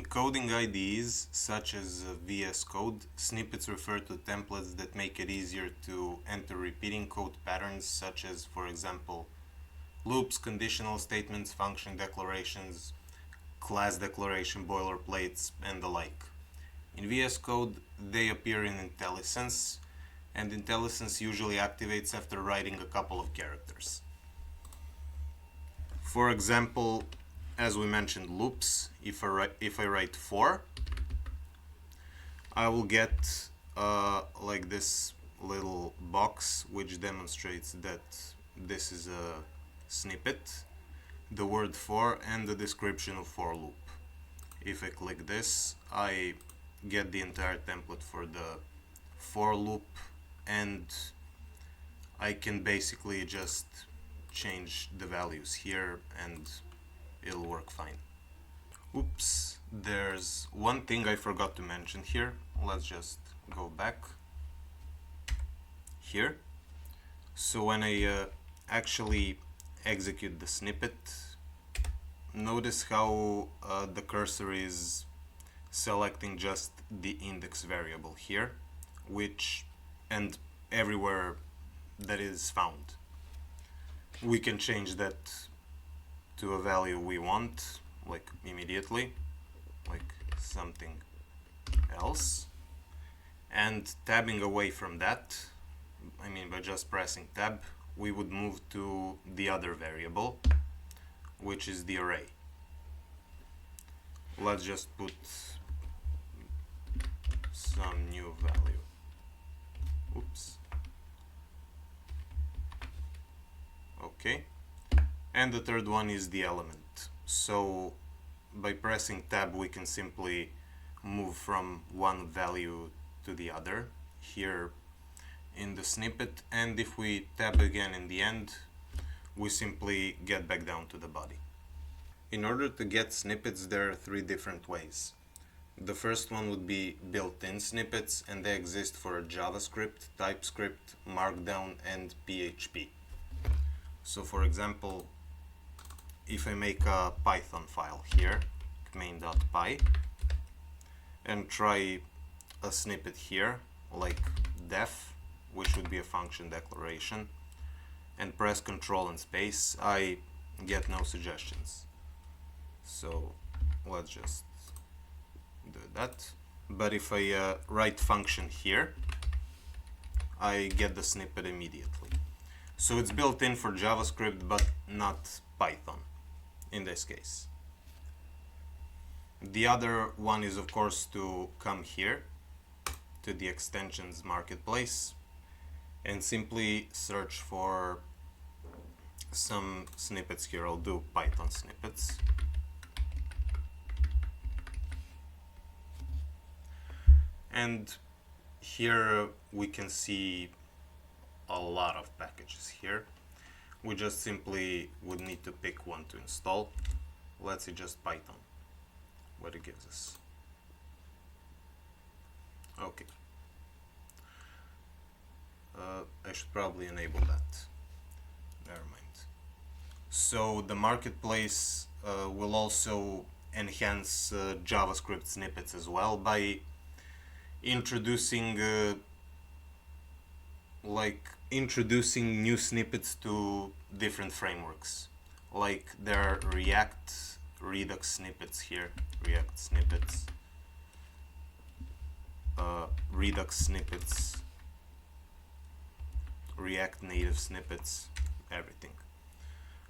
coding IDEs such as VSCode, snippets refer to templates that make it easier to enter repeating code patterns such as, for example, loops, conditional statements, function declarations, class declaration, boilerplates, and the like. In VSCode, they appear in IntelliSense, and IntelliSense usually activates after writing a couple of characters. For example, as we mentioned, loops, if I write for, I will get like this little box which demonstrates that this is a snippet, the word for, and the description of for loop. If I click this, I get the entire template for the for loop, and I can basically just change the values here and it'll work fine. Oops, there's one thing I forgot to mention here. Let's just go back here. So when I actually execute the snippet, notice how the cursor is selecting just the index variable here, which and everywhere that is found. We can change that to a value we want, like immediately, like something else. And tabbing away from that, I mean by just pressing tab, we would move to the other variable, which is the array. Let's just put some new value. Oops. Okay. And the third one is the element. So by pressing tab, we can simply move from one value to the other here in the snippet, and if we tab again in the end, we simply get back down to the body. In order to get snippets, there are three different ways. The first one would be built-in snippets, and they exist for JavaScript, TypeScript, Markdown, and PHP. So for example, if I make a Python file here, main.py, and try a snippet here, like def, which would be a function declaration, and press Ctrl and space, I get no suggestions. So let's just do that. But if I write function here, I get the snippet immediately. So it's built in for JavaScript, but not Python in this case. The other one is, of course, to come here to the extensions marketplace and simply search for some snippets here. I'll do Python snippets. And here we can see a lot of packages here. We just simply would need to pick one to install. Let's see just Python, what it gives us. Okay. I should probably enable that. Never mind. So the marketplace will also enhance JavaScript snippets as well by introducing introducing new snippets to different frameworks. Like there are React Redux snippets here, React snippets, Redux snippets, React native snippets, everything.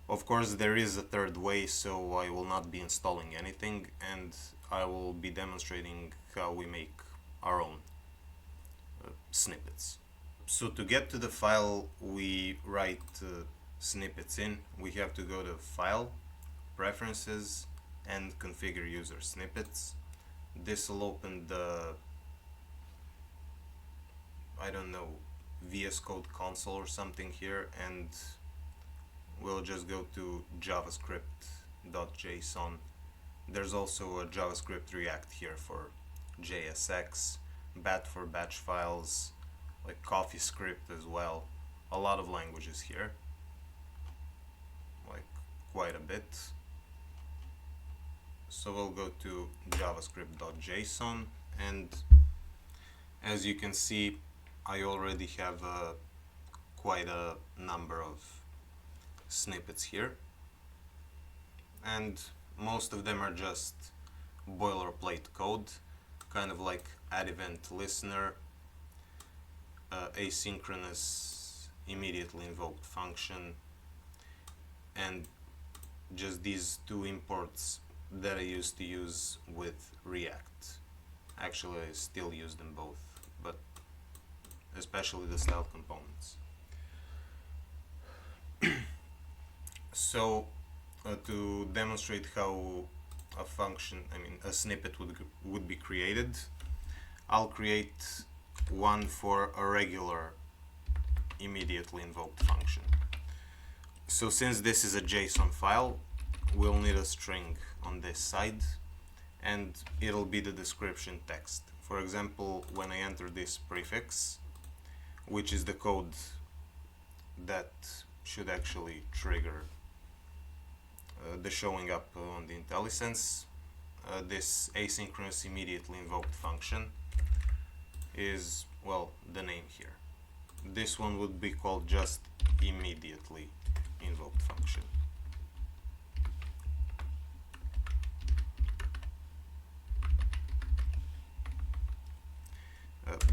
Of course, there is a third way, so I will not be installing anything, and I will be demonstrating how we make our own snippets. So to get to the file we write snippets in, we have to go to File, Preferences, and Configure User Snippets. This will open the, I don't know, VS Code console or something here, and we'll just go to javascript.json. There's also a JavaScript React here for JSX, BAT for batch files, like CoffeeScript as well. A lot of languages here, like quite a bit. So we'll go to javascript.json, and as you can see, I already have quite a number of snippets here, and most of them are just boilerplate code, kind of like add event listener, asynchronous immediately invoked function, and just these two imports that I used to use with React. Actually, I still use them both, but especially the style components. So to demonstrate how a function, a snippet would be created, I'll create one for a regular immediately invoked function. So since this is a JSON file, we'll need a string on this side, and it'll be the description text. For example, when I enter this prefix, which is the code that should actually trigger the showing up on the IntelliSense, this asynchronous immediately invoked function is, well, the name here. This one would be called just immediately invoked function.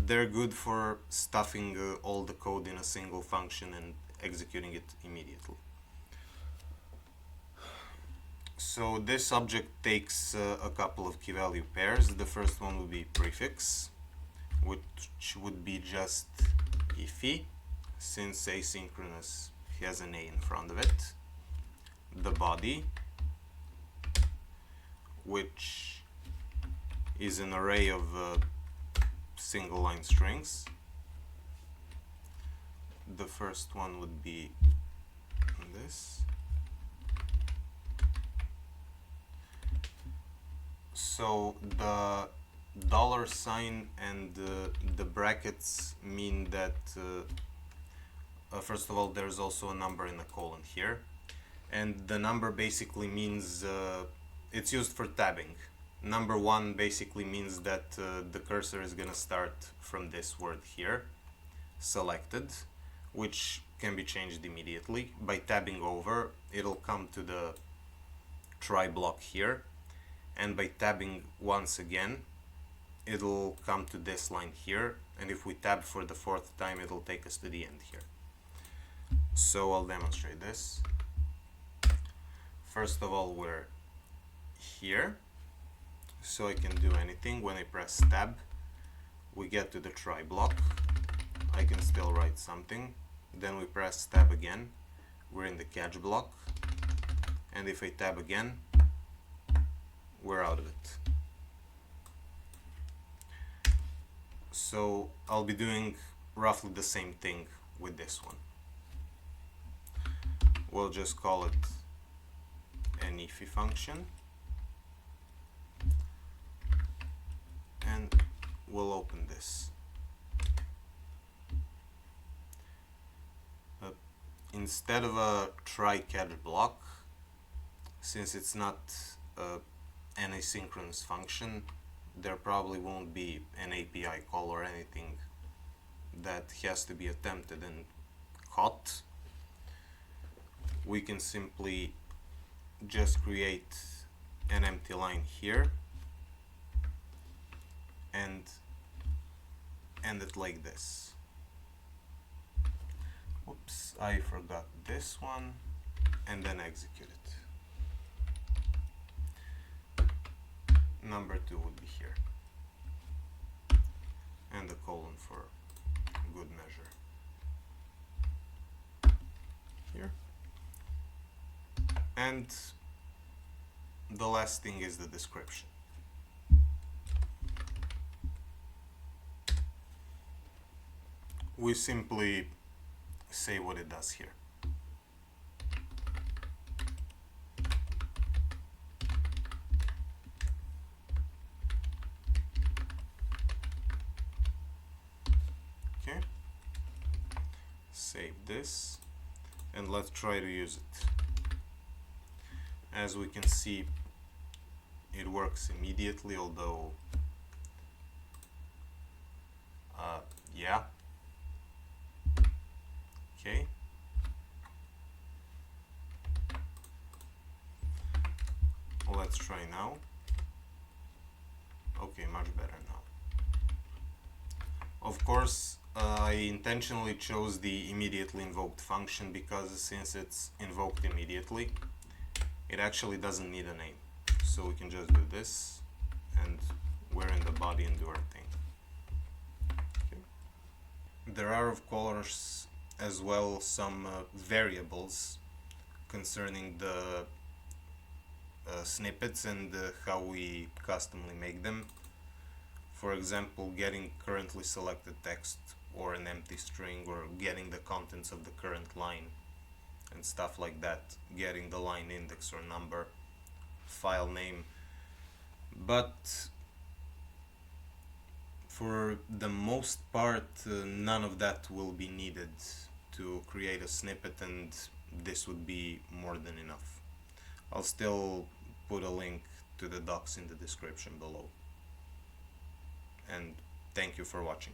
They're good for stuffing all the code in a single function and executing it immediately. So this object takes a couple of key value pairs. The first one will be prefix, which would be just iffy, since asynchronous has an A in front of it. The body, which is an array of single line strings. The first one would be this. So the $sign and the brackets mean that first of all, there's also a number in a colon here, and the number basically means it's used for tabbing. Number 1 basically means that the cursor is gonna start from this word here, selected, which can be changed immediately. By tabbing over, it'll come to the try block here, and by tabbing once again, it'll come to this line here, and if we tab for the 4th time, it'll take us to the end here. So I'll demonstrate this. First of all, we're here, so I can do anything. When I press tab, we get to the try block. I can still write something. Then we press tab again, we're in the catch block, and if I tab again, we're out of it. So I'll be doing roughly the same thing with this one. We'll just call it an iffy function, and we'll open this. Instead of a try catch block, since it's not an asynchronous function, there probably won't be an API call or anything that has to be attempted and caught. We can simply just create an empty line here and end it like this. Oops, I forgot this one, and then execute it. Number 2 would be here, and a colon for good measure here. And the last thing is the description. We simply say what it does here. Okay, save this, and let's try to use it. As we can see, it works immediately, although yeah. Okay. Let's try now. Okay, much better now. Of course, I intentionally chose the immediately invoked function because since it's invoked immediately, it actually doesn't need a name. So we can just do this, and we're in the body and do our thing. Okay. There are, of course, as well some variables concerning the snippets and how we customly make them. For example, getting currently selected text or an empty string, or getting the contents of the current line and stuff like that, getting the line index or number, file name. But for the most part, none of that will be needed to create a snippet, and this would be more than enough. I'll still put a link to the docs in the description below. And thank you for watching.